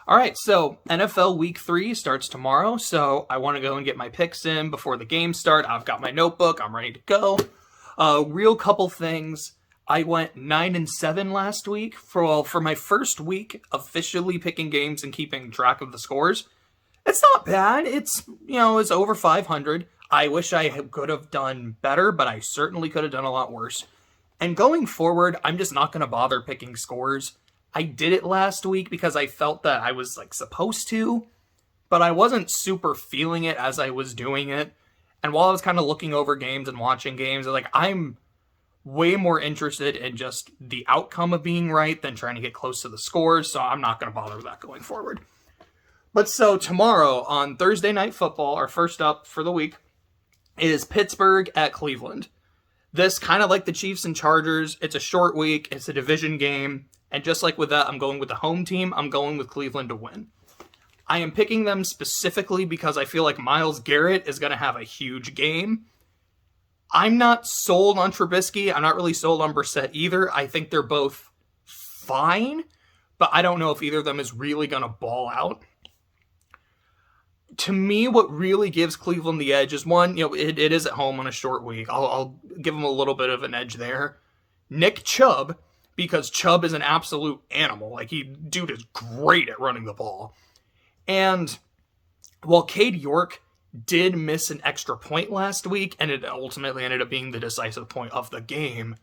All right, so NFL Week 3 starts tomorrow, so I want to go and get my picks in before the games start. I've got my notebook. I'm ready to go. Real couple things. I went 9-7 last week for my first week officially picking games and keeping track of the scores. It's not bad. It's over 500. I wish I could have done better, but I certainly could have done a lot worse. And going forward, I'm just not going to bother picking scores. I did it last week because I felt that I was supposed to, but I wasn't super feeling it as I was doing it. And while I was kind of looking over games and watching games, I'm way more interested in just the outcome of being right than trying to get close to the scores, so I'm not going to bother with that going forward. But so tomorrow on Thursday Night Football, our first up for the week, is Pittsburgh at Cleveland. This, kind of like the Chiefs and Chargers, it's a short week, it's a division game, and just like with that, I'm going with the home team, I'm going with Cleveland to win. I am picking them specifically because I feel like Myles Garrett is going to have a huge game. I'm not sold on Trubisky, I'm not really sold on Brissett either. I think they're both fine, but I don't know if either of them is really going to ball out. To me, what really gives Cleveland the edge is one, it is at home on a short week. I'll give them a little bit of an edge there. Nick Chubb, because Chubb is an absolute animal. Dude is great at running the ball. And while Cade York did miss an extra point last week, and it ultimately ended up being the decisive point of the game,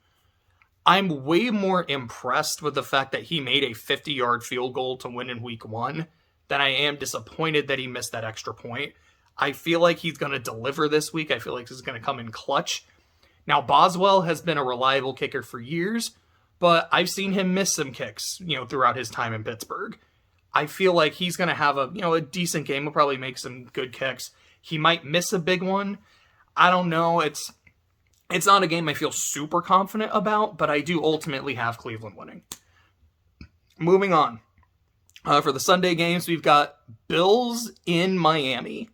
I'm way more impressed with the fact that he made a 50-yard field goal to win in week 1 than I am disappointed that he missed that extra point. I feel like he's going to deliver this week. I feel like he's going to come in clutch. Now, Boswell has been a reliable kicker for years, but I've seen him miss some kicks, throughout his time in Pittsburgh. I feel like he's going to have a decent game. He'll probably make some good kicks. He might miss a big one. I don't know. It's not a game I feel super confident about, but I do ultimately have Cleveland winning. Moving on. For the Sunday games, we've got Bills in Miami.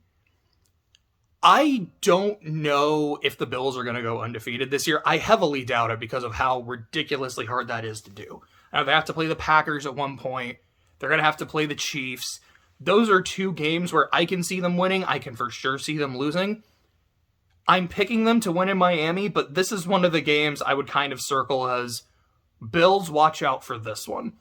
I don't know if the Bills are going to go undefeated this year. I heavily doubt it because of how ridiculously hard that is to do. Now, they have to play the Packers at one point. They're going to have to play the Chiefs. Those are two games where I can see them winning. I can for sure see them losing. I'm picking them to win in Miami, but this is one of the games I would kind of circle as Bills, watch out for this one.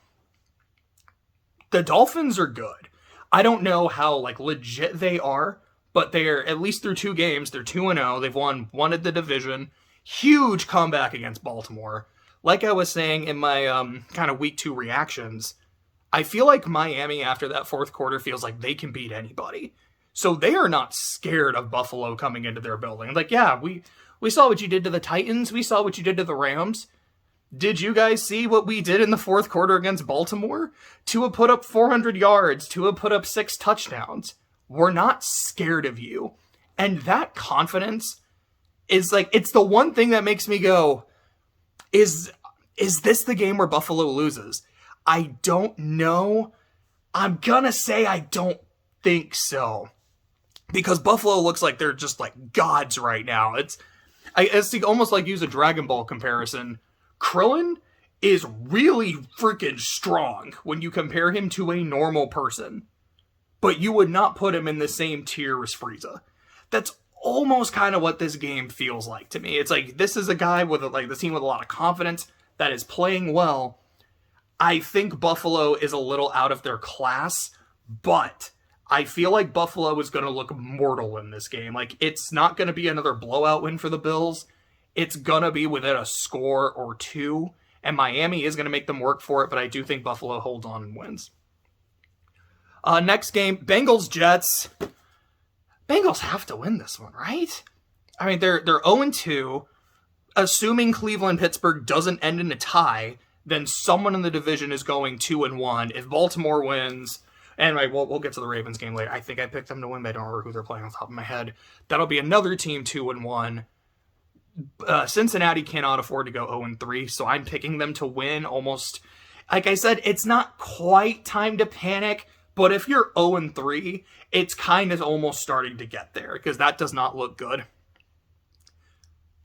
The Dolphins are good. I don't know how legit they are, but they're, at least through 2 games, they're 2-0. They've won at the division. Huge comeback against Baltimore. Like I was saying in my kind of week 2 reactions, I feel like Miami after that fourth quarter feels like they can beat anybody. So they are not scared of Buffalo coming into their building. Yeah, we saw what you did to the Titans. We saw what you did to the Rams. Did you guys see what we did in the fourth quarter against Baltimore? Tua put up 400 yards. Tua put up 6 touchdowns. We're not scared of you. And that confidence is it's the one thing that makes me go, is this the game where Buffalo loses? I don't know. I'm gonna say I don't think so. Because Buffalo looks like they're just gods right now. It's almost use a Dragon Ball comparison. Krillin is really freaking strong when you compare him to a normal person. But you would not put him in the same tier as Frieza. That's almost kind of what this game feels like to me. It's this is a guy with the team with a lot of confidence that is playing well. I think Buffalo is a little out of their class, but I feel like Buffalo is going to look mortal in this game. It's not going to be another blowout win for the Bills. It's going to be within a score or 2, and Miami is going to make them work for it, but I do think Buffalo holds on and wins. Next game, Bengals-Jets. Bengals have to win this one, right? I mean, they're 0-2. Assuming Cleveland-Pittsburgh doesn't end in a tie, then someone in the division is going 2-1. If Baltimore wins, anyway, we'll get to the Ravens game later. I think I picked them to win, but I don't remember who they're playing off the top of my head. That'll be another team 2-1. Cincinnati cannot afford to go 0-3, so I'm picking them to win almost. Like I said, it's not quite time to panic, but if you're 0-3, it's kind of almost starting to get there, because that does not look good.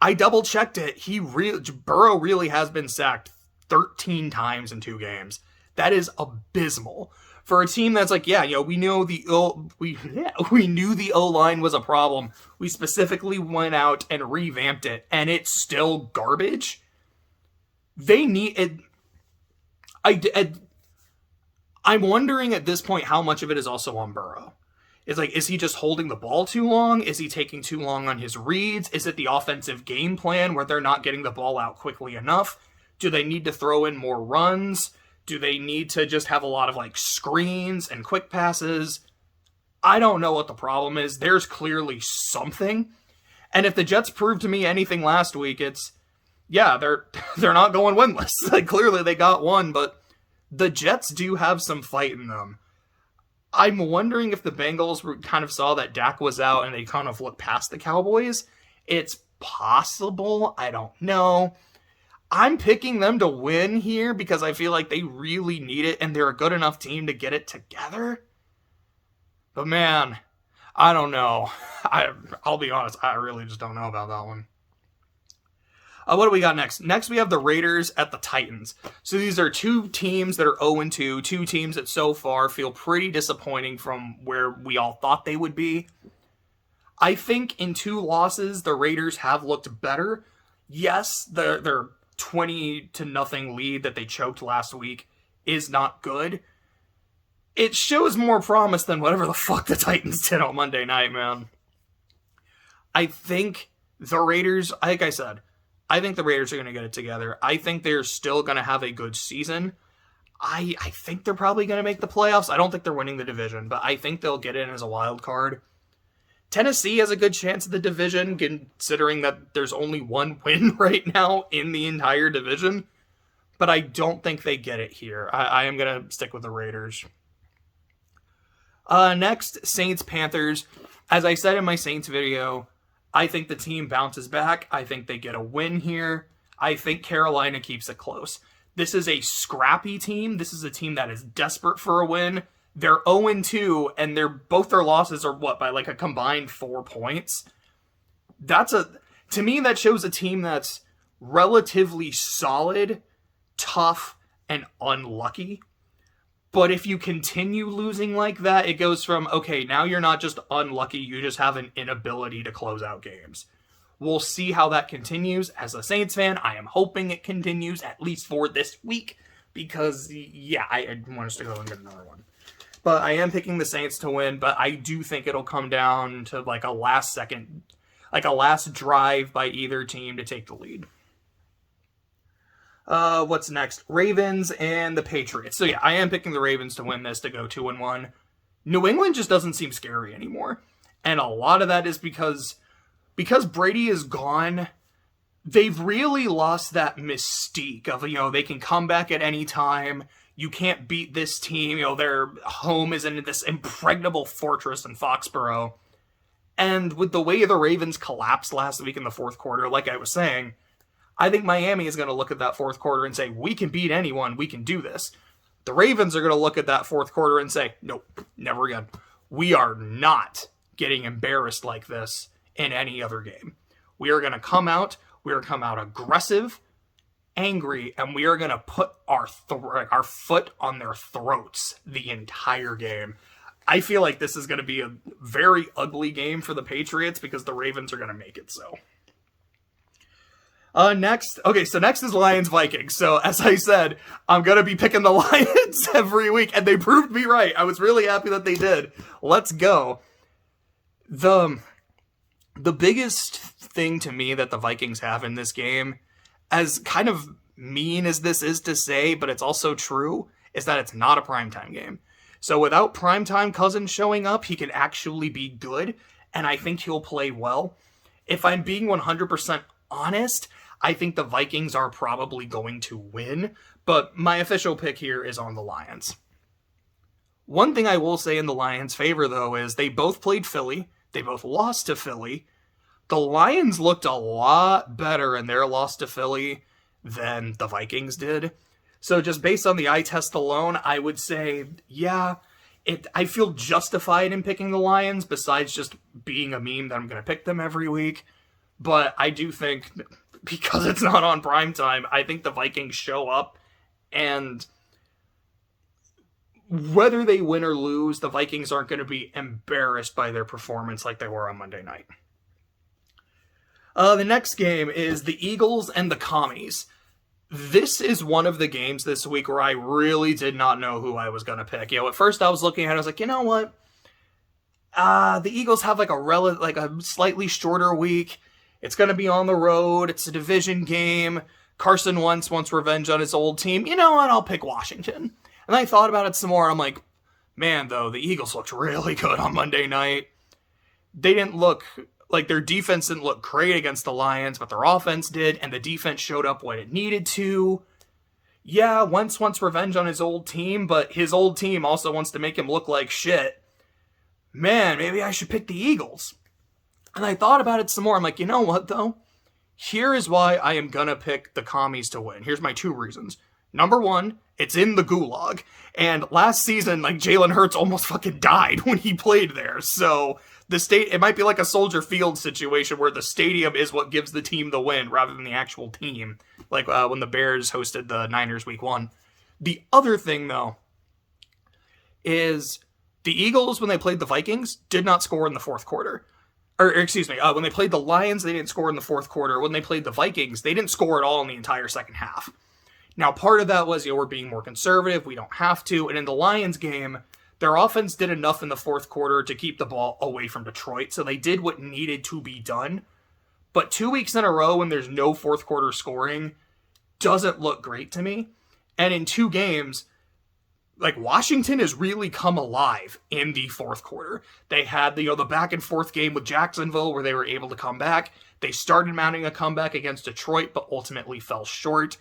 I double-checked it. Burrow really has been sacked 13 times in 2 games. That is abysmal. For a team that's like, yeah, we know we knew the O-line was a problem. We specifically went out and revamped it, and it's still garbage. They need it. I'm wondering at this point how much of it is also on Burrow. It's like, is he just holding the ball too long? Is he taking too long on his reads? Is it the offensive game plan where they're not getting the ball out quickly enough? Do they need to throw in more runs? Do they need to just have a lot of like screens and quick passes? I don't know what the problem is. There's clearly something. And if the Jets proved to me anything last week, it's, yeah, they're not going winless. Like, clearly they got one, but the Jets do have some fight in them. I'm wondering if the Bengals kind of saw that Dak was out and they kind of looked past the Cowboys. It's possible. I don't know. I'm picking them to win here because I feel like they really need it and they're a good enough team to get it together. But man, I don't know. I'll be honest, I really just don't know about that one. What do we got next? Next, we have the Raiders at the Titans. So these are two teams that are 0-2, two teams that so far feel pretty disappointing from where we all thought they would be. I think in 2 losses, the Raiders have looked better. Yes, their 20-0 lead that they choked last week is not good. It shows more promise than whatever the fuck the Titans did on Monday night, man. I think the Raiders, like I said, I think the Raiders are going to get it together. I think they're still going to have a good season. I think they're probably going to make the playoffs. I don't think they're winning the division, but I think they'll get in as a wild card. Tennessee has a good chance of the division, considering that there's only one win right now in the entire division. But I don't think they get it here. I am going to stick with the Raiders. Next, Saints-Panthers. As I said in my Saints video, I think the team bounces back. I think they get a win here. I think Carolina keeps it close. This is a scrappy team. This is a team that is desperate for a win. They're 0-2, and both their losses are by like a combined 4 points. To me, that shows a team that's relatively solid, tough, and unlucky. But if you continue losing like that, it goes from, okay, now you're not just unlucky, you just have an inability to close out games. We'll see how that continues. As a Saints fan, I am hoping it continues, at least for this week, because, yeah, I want us to go and get another one. But I am picking the Saints to win, but I do think it'll come down to like a last drive by either team to take the lead. What's next? Ravens and the Patriots. So yeah, I am picking the Ravens to win this, to go 2-1. New England just doesn't seem scary anymore. And a lot of that is because Brady is gone, they've really lost that mystique of, they can come back at any time. You can't beat this team. Their home is in this impregnable fortress in Foxborough. And with the way the Ravens collapsed last week in the fourth quarter, like I was saying, I think Miami is going to look at that fourth quarter and say, we can beat anyone, we can do this. The Ravens are going to look at that fourth quarter and say, nope, never again. We are not getting embarrassed like this in any other game. We are going to come out aggressive, angry, and we are going to put our foot on their throats the entire game. I feel like this is going to be a very ugly game for the Patriots because the Ravens are going to make it so. Next is Lions-Vikings. So, as I said, I'm going to be picking the Lions every week, and they proved me right. I was really happy that they did. Let's go. The biggest thing to me that the Vikings have in this game, as kind of mean as this is to say, but it's also true, is that it's not a primetime game. So without primetime Cousins showing up, he can actually be good, and I think he'll play well. If I'm being 100% honest, I think the Vikings are probably going to win, but my official pick here is on the Lions. One thing I will say in the Lions' favor, though, is they both played Philly. They both lost to Philly. The Lions looked a lot better in their loss to Philly than the Vikings did. So just based on the eye test alone, I would say, yeah, I feel justified in picking the Lions, besides just being a meme that I'm going to pick them every week. But I do think, because it's not on primetime, I think the Vikings show up and whether they win or lose, the Vikings aren't going to be embarrassed by their performance like they were on Monday night. The next game is the Eagles and the Commies. This is one of the games this week where I really did not know who I was going to pick. At first I was looking at it, I was like, you know what? The Eagles have like a slightly shorter week. It's going to be on the road. It's a division game. Carson Wentz wants revenge on his old team. You know what? I'll pick Washington. And I thought about it some more. I'm like, man, though, the Eagles looked really good on Monday night. They didn't look like their defense didn't look great against the Lions, but their offense did, and the defense showed up when it needed to. Yeah, Wentz wants revenge on his old team, but his old team also wants to make him look like shit. Man, maybe I should pick the Eagles. And I thought about it some more. I'm like, you know what, though? Here is why I am going to pick the Commies to win. Here's my 2 reasons. Number 1, it's in the Gulag. And last season, Jalen Hurts almost fucking died when he played there. So it might be like a Soldier Field situation where the stadium is what gives the team the win rather than the actual team. Like when the Bears hosted the Niners week 1. The other thing, though, is the Eagles, when they played the Vikings, did not score in the fourth quarter. When they played the Lions, they didn't score in the fourth quarter. When they played the Vikings, they didn't score at all in the entire second half. Now, part of that was, we're being more conservative. We don't have to. And in the Lions game, their offense did enough in the fourth quarter to keep the ball away from Detroit. So they did what needed to be done. But 2 weeks in a row when there's no fourth quarter scoring doesn't look great to me. And in 2 games, Washington has really come alive in the fourth quarter. They had the back and forth game with Jacksonville where they were able to come back. They started mounting a comeback against Detroit, but ultimately fell short.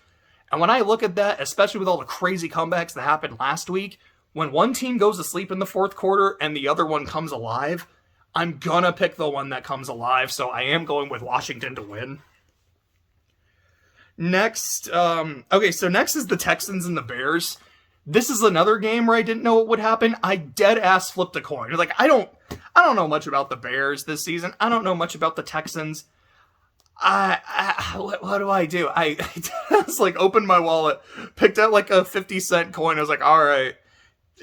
And when I look at that, especially with all the crazy comebacks that happened last week, when one team goes to sleep in the fourth quarter and the other one comes alive, I'm gonna pick the one that comes alive, so I am going with Washington to win. Next is the Texans and the Bears. This is another game where I didn't know what would happen. I dead-ass flipped a coin. I don't know much about the Bears this season. I don't know much about the Texans. What do I do? I just opened my wallet, picked out a 50-cent coin. I was like, all right,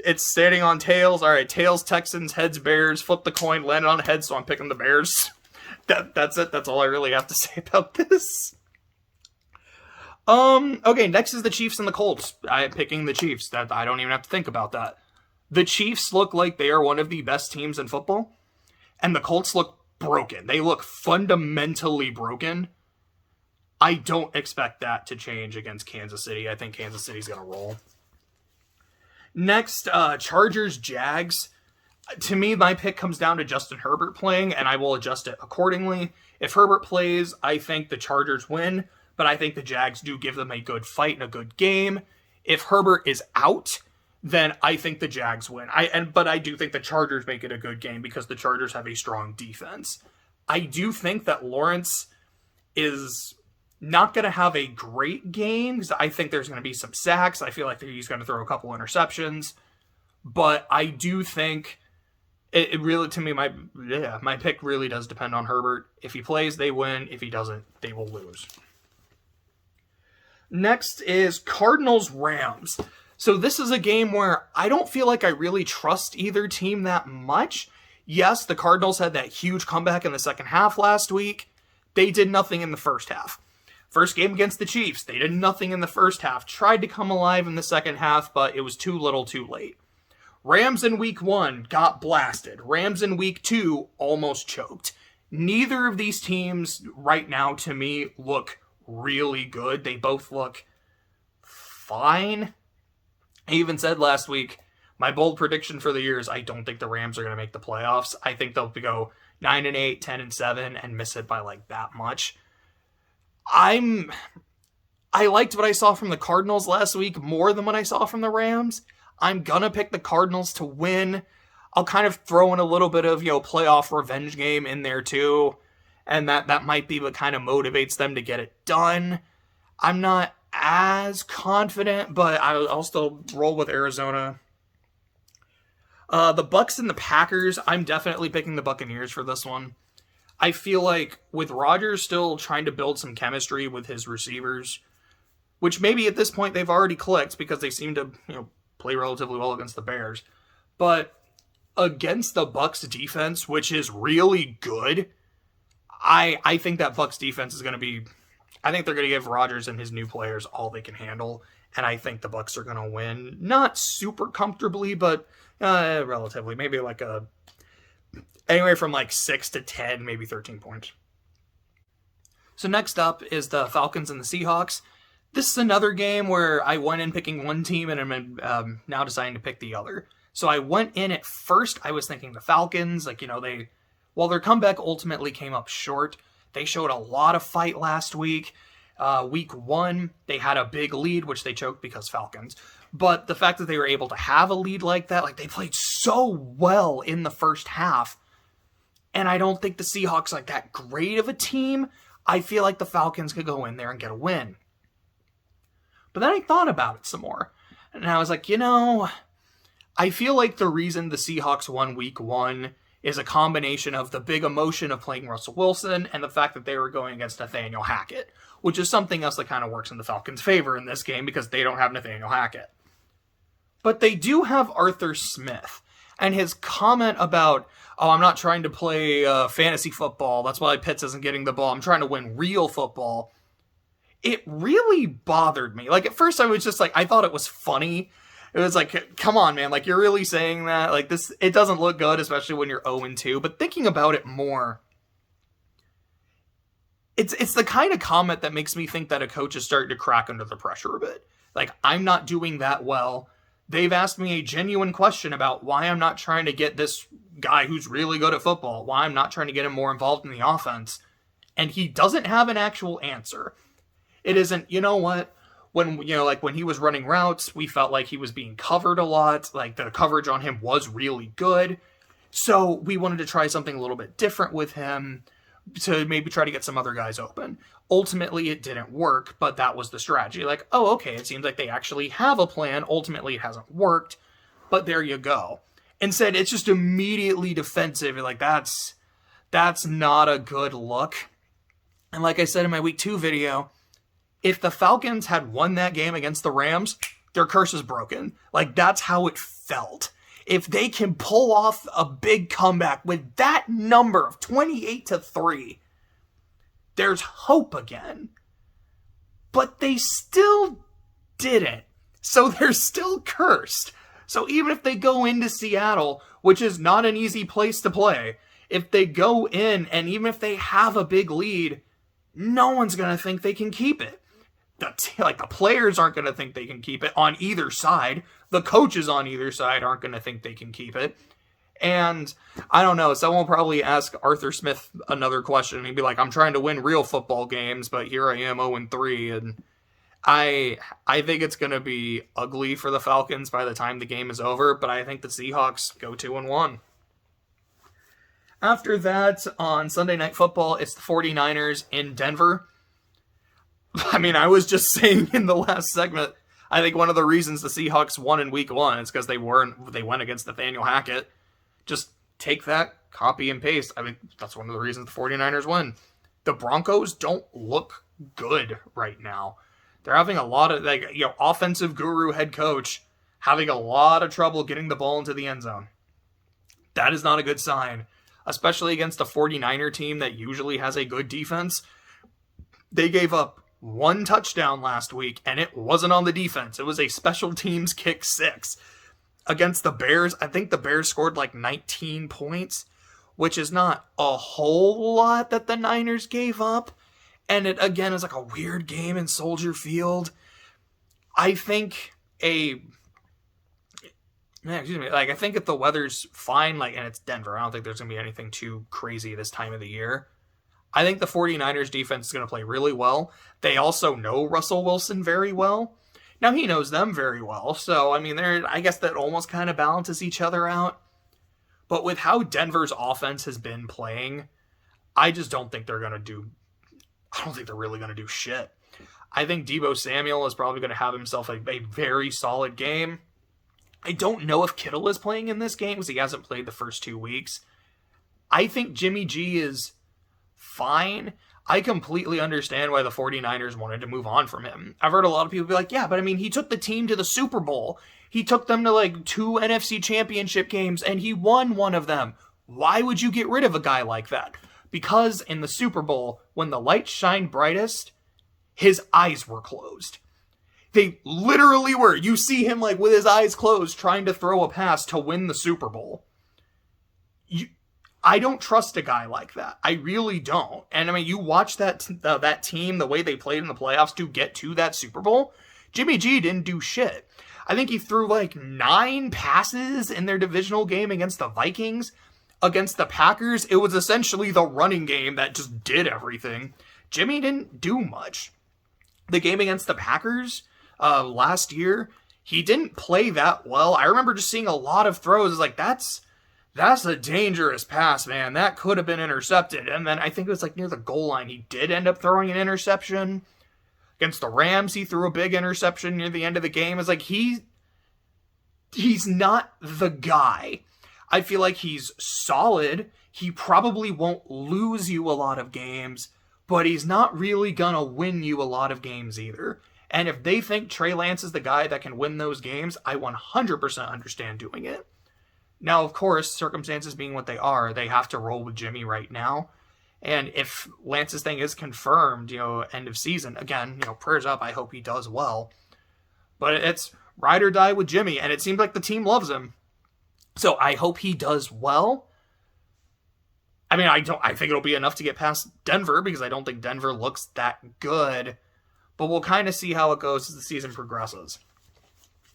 it's standing on tails. All right, tails, Texans, heads, Bears. Flip the coin, landed on heads, so I'm picking the Bears. That's it. That's all I really have to say about this. Okay, next is the Chiefs and the Colts. I'm picking the Chiefs. I don't even have to think about that. The Chiefs look like they are one of the best teams in football, and the Colts look broken. They look fundamentally broken. I don't expect that to change against Kansas City. I think Kansas City's going to roll. Next, Chargers, Jags. To me, my pick comes down to Justin Herbert playing, and I will adjust it accordingly. If Herbert plays, I think the Chargers win, but I think the Jags do give them a good fight and a good game. If Herbert is out, then I think the Jags win. But I do think the Chargers make it a good game because the Chargers have a strong defense. I do think that Lawrence is not going to have a great game because I think there's going to be some sacks. I feel like he's going to throw a couple interceptions. But I do think it really, to me, my pick really does depend on Herbert. If he plays, they win. If he doesn't, they will lose. Next is Cardinals-Rams. So this is a game where I don't feel like I really trust either team that much. Yes, the Cardinals had that huge comeback in the second half last week. They did nothing in the first half. First game against the Chiefs, they did nothing in the first half. Tried to come alive in the second half, but it was too little too late. Rams in week 1 got blasted. Rams in week 2 almost choked. Neither of these teams right now, to me, look really good. They both look fine. I even said last week, my bold prediction for the year is I don't think the Rams are going to make the playoffs. I think they'll go 9-8, 10-7, and miss it by that much. I liked what I saw from the Cardinals last week more than what I saw from the Rams. I'm going to pick the Cardinals to win. I'll kind of throw in a little bit of, playoff revenge game in there too. And that might be what kind of motivates them to get it done. I'm not as confident, but I'll still roll with Arizona. The Bucs and the Packers, I'm definitely picking the Buccaneers for this one. I feel like with Rodgers still trying to build some chemistry with his receivers, which maybe at this point they've already clicked because they seem to, play relatively well against the Bears. But against the Bucs defense, which is really good, I think that Bucs defense is going to be... I think they're going to give Rodgers and his new players all they can handle, and I think the Bucs are going to win. Not super comfortably, but relatively. Maybe like anywhere from like 6 to 10, maybe 13 points. So next up is the Falcons and the Seahawks. This is another game where I went in picking one team and I'm now deciding to pick the other. So I went in at first, I was thinking the Falcons, while their comeback ultimately came up short, they showed a lot of fight last week. Week 1, they had a big lead, which they choked because Falcons. But the fact that they were able to have a lead like that, they played so well in the first half. And I don't think the Seahawks are that great of a team. I feel like the Falcons could go in there and get a win. But then I thought about it some more. And I was like, I feel like the reason the Seahawks won week 1 is a combination of the big emotion of playing Russell Wilson and the fact that they were going against Nathaniel Hackett, which is something else that kind of works in the Falcons' favor in this game because they don't have Nathaniel Hackett. But they do have Arthur Smith, and his comment about, I'm not trying to play fantasy football, that's why Pitts isn't getting the ball, I'm trying to win real football, it really bothered me. At first I was just I thought it was funny. It was come on, man, you're really saying that? This, it doesn't look good, especially when you're 0-2, but thinking about it more, it's the kind of comment that makes me think that a coach is starting to crack under the pressure a bit. I'm not doing that well. They've asked me a genuine question about why I'm not trying to get this guy who's really good at football, why I'm not trying to get him more involved in the offense, and he doesn't have an actual answer. It isn't, when, when he was running routes, we felt like he was being covered a lot, the coverage on him was really good, so we wanted to try something a little bit different with him to maybe try to get some other guys open. Ultimately, it didn't work, but that was the strategy. Okay, it seems like they actually have a plan. Ultimately, it hasn't worked, but there you go. Instead, it's just immediately defensive. That's not a good look. And like I said in my week 2 video, if the Falcons had won that game against the Rams, their curse is broken. That's how it felt. If they can pull off a big comeback with that number of 28-3, there's hope again. But they still didn't. So they're still cursed. So even if they go into Seattle, which is not an easy place to play, if they go in and even if they have a big lead, no one's going to think they can keep it. The players aren't going to think they can keep it on either side. The coaches on either side aren't going to think they can keep it. And I don't know, someone will probably ask Arthur Smith another question. He'd be like, I'm trying to win real football games, but here I am 0-3. And I think it's going to be ugly for the Falcons by the time the game is over, but I think the Seahawks go 2-1. After that, on Sunday Night Football, it's the 49ers in Denver. I was just saying in the last segment, I think one of the reasons the Seahawks won in week 1 is because they went against Nathaniel Hackett. Just take that, copy and paste. That's one of the reasons the 49ers win. The Broncos don't look good right now. They're having a lot of, offensive guru head coach having a lot of trouble getting the ball into the end zone. That is not a good sign, especially against a 49er team that usually has a good defense. They gave up 1 touchdown last week, and it wasn't on the defense. It was a special teams kick 6. Against the Bears, I think the Bears scored 19 points, which is not a whole lot that the Niners gave up. And it, again, is a weird game in Soldier Field. I think I think if the weather's fine, and it's Denver, I don't think there's going to be anything too crazy this time of the year. I think the 49ers defense is going to play really well. They also know Russell Wilson very well. Now, he knows them very well, so, I guess that almost kind of balances each other out. But with how Denver's offense has been playing, I just don't think they're really going to do shit. I think Deebo Samuel is probably going to have himself a very solid game. I don't know if Kittle is playing in this game because he hasn't played the first 2 weeks. I think Jimmy G is fine. I completely understand why the 49ers wanted to move on from him. I've heard a lot of people be like, yeah, but I mean, he took the team to the Super Bowl. He took them to like 2 NFC championship games and he won one of them. Why would you get rid of a guy like that? Because in the Super Bowl, when the lights shined brightest, his eyes were closed. They literally were. You see him like with his eyes closed trying to throw a pass to win the Super Bowl. I don't trust a guy like that. I really don't. And I mean, you watch that team, the way they played in the playoffs to get to that Super Bowl. Jimmy G didn't do shit. I think he threw like 9 passes in their divisional game against the Vikings. Against the Packers, it was essentially the running game that just did everything. Jimmy didn't do much. The game against the Packers last year, he didn't play that well. I remember just seeing a lot of throws. It's like, that's a dangerous pass, man. That could have been intercepted. And then I think it was like near the goal line, he did end up throwing an interception. Against the Rams, he threw a big interception near the end of the game. It's like, he's not the guy. I feel like he's solid. He probably won't lose you a lot of games, but he's not really gonna win you a lot of games either. And if they think Trey Lance is the guy that can win those games, I 100% understand doing it. Now, of course, circumstances being what they are, they have to roll with Jimmy right now. And if Lance's thing is confirmed, end of season, again, prayers up, I hope he does well. But it's ride or die with Jimmy, and it seems like the team loves him. So I hope he does well. I mean, I think it'll be enough to get past Denver, because I don't think Denver looks that good. But we'll kind of see how it goes as the season progresses.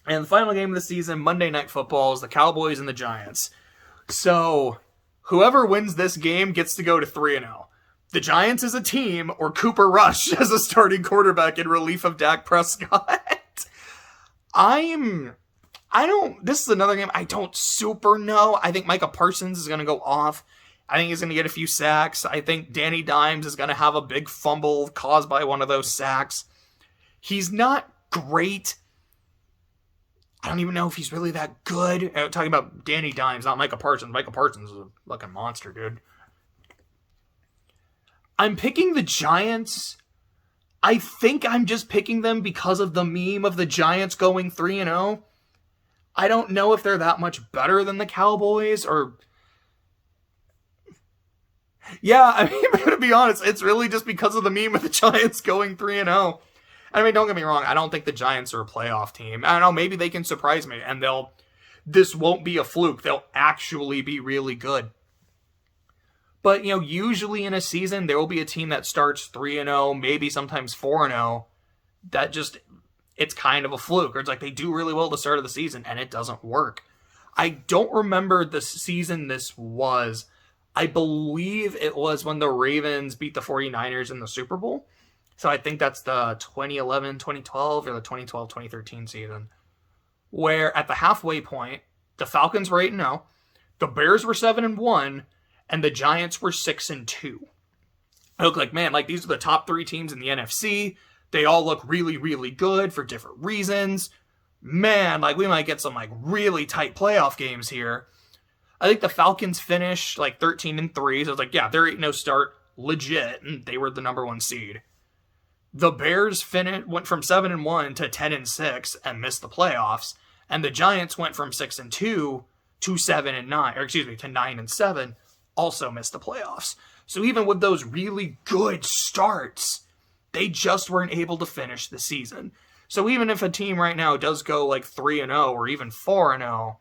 And the final game of the season, Monday Night Football, is the Cowboys and the Giants. So whoever wins this game gets to go to 3-0. The Giants as a team, or Cooper Rush as a starting quarterback in relief of Dak Prescott. This is another game I don't super know. I think Micah Parsons is going to go off. I think he's going to get a few sacks. I think Danny Dimes is going to have a big fumble caused by one of those sacks. He's not great. I don't even know if he's really that good. I'm talking about Danny Dimes, not Micah Parsons. Micah Parsons is a fucking monster, dude. I'm picking the Giants. I think I'm just picking them because of the meme of the Giants going 3-0. I don't know if they're that much better than the Cowboys, or... Yeah, I mean, to be honest, it's really just because of the meme of the Giants going 3-0. I mean, don't get me wrong, I don't think the Giants are a playoff team. I don't know, maybe they can surprise me, and this won't be a fluke. They'll actually be really good. But, usually in a season, there will be a team that starts 3-0, maybe sometimes 4-0, that just... it's kind of a fluke. Or it's like they do really well at the start of the season and it doesn't work. I don't remember the season this was. I believe it was when the Ravens beat the 49ers in the Super Bowl. So I think that's the 2011-2012 or the 2012-2013 season. Where at the halfway point, the Falcons were 8-0, the Bears were 7-1, and the Giants were 6-2. I look like, man, like these are the top 3 teams in the NFC. They all look really, really good for different reasons. Man, like we might get some like really tight playoff games here. I think the Falcons finished like 13-3, so it's like, yeah, their 8-0 start, legit, and they were the number 1 seed. The Bears went from 7-1 to 10-6 and missed the playoffs, and the Giants went from 6-2 to 7-9, or excuse me, to 9-7, also missed the playoffs. So even with those really good starts, they just weren't able to finish the season. So even if a team right now does go like 3-0 or even 4-0,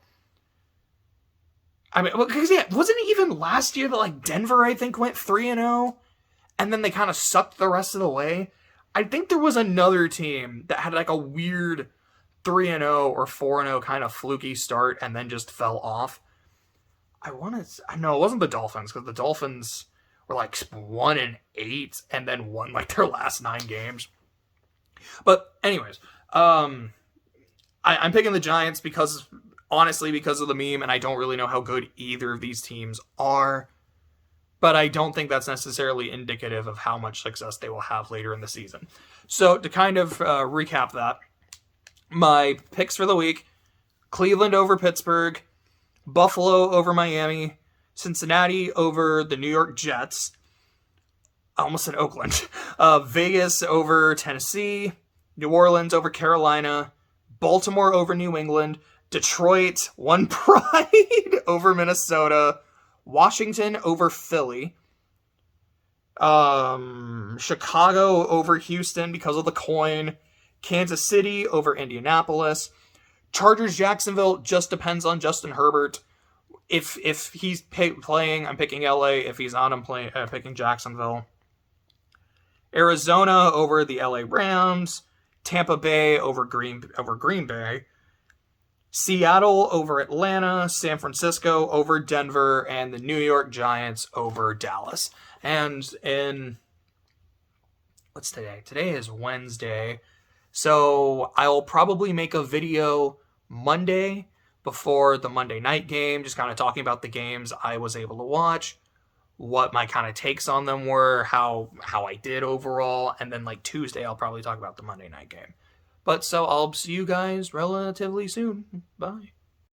I mean, because yeah, wasn't it even last year that like Denver, I think, went 3-0 and then they kind of sucked the rest of the way? I think there was another team that had like a weird 3-0 or 4-0 kind of fluky start and then just fell off. I know it wasn't the Dolphins, because the Dolphins were like 1-8 and then won like their last 9 games. But anyways, I'm picking the Giants honestly because of the meme, and I don't really know how good either of these teams are. But I don't think that's necessarily indicative of how much success they will have later in the season. So to kind of recap that, my picks for the week: Cleveland over Pittsburgh, Buffalo over Miami, Cincinnati over the New York Jets, almost in Oakland. Vegas over Tennessee, New Orleans over Carolina, Baltimore over New England, Detroit, one pride over Minnesota, Washington over Philly, Chicago over Houston because of the coin, Kansas City over Indianapolis, Chargers Jacksonville just depends on Justin Herbert. If he's playing, I'm picking LA. If he's not, I'm picking Jacksonville. Arizona over the LA Rams, Tampa Bay over Green Bay, Seattle over Atlanta, San Francisco over Denver, and the New York Giants over Dallas. And what's today? Today is Wednesday. So I'll probably make a video Monday before the Monday night game, just kind of talking about the games I was able to watch, what my kind of takes on them were, how I did overall, and then like Tuesday I'll probably talk about the Monday night game. But so I'll see you guys relatively soon. Bye.